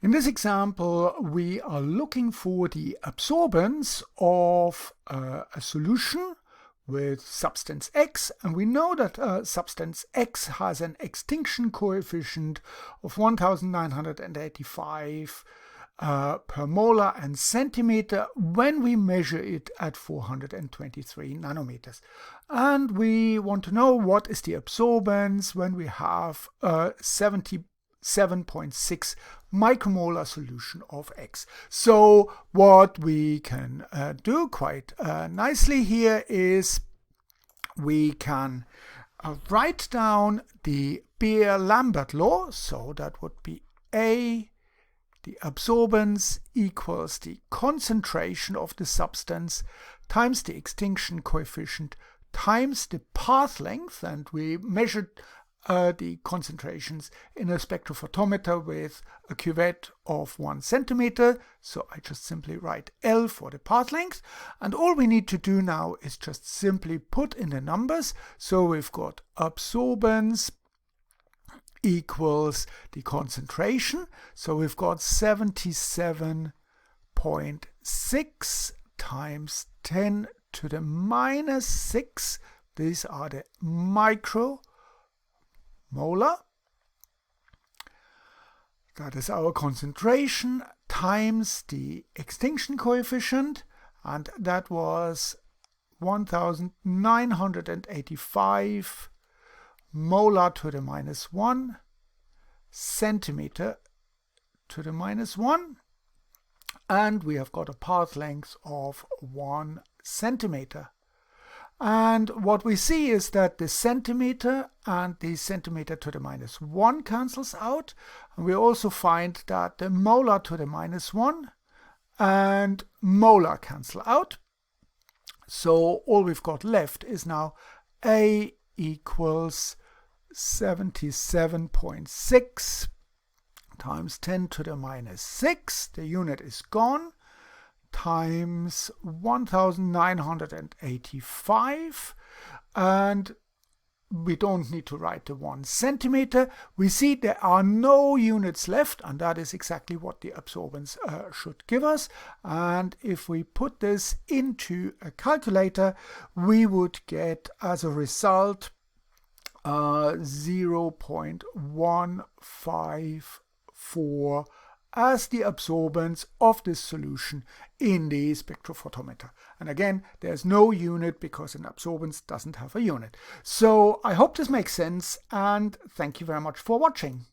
In this example, we are looking for the absorbance of a solution with substance X, and we know that substance X has an extinction coefficient of 1985 per molar and centimeter when we measure it at 423 nanometers. And we want to know what is the absorbance when we have 77.6 micromolar solution of X. So what we can do quite nicely here is we can write down the Beer-Lambert law. So that would be A, the absorbance equals the concentration of the substance times the extinction coefficient times the path length, and we measured the concentrations in a spectrophotometer with a cuvette of 1 centimeter. So I just simply write L for the path length, and all we need to do now is just simply put in the numbers. So we've got absorbance equals the concentration. So we've got 77.6 times 10 to the minus 6. These are the micromolar. That is our concentration times the extinction coefficient, and that was 1985 molar to the minus 1 centimeter to the minus 1, and we have got a path length of 1 centimeter. And what we see is that the centimeter and the centimeter to the minus 1 cancels out. And we also find that the molar to the minus 1 and molar cancel out. So all we've got left is now A equals 77.6 times 10 to the minus 6. The unit is gone. Times 1985, and we don't need to write the 1 centimeter. We see there are no units left, and that is exactly what the absorbance should give us. And if we put this into a calculator, we would get as a result 0.154 as the absorbance of this solution in the spectrophotometer. And again, there's no unit because an absorbance doesn't have a unit. So I hope this makes sense, and thank you very much for watching.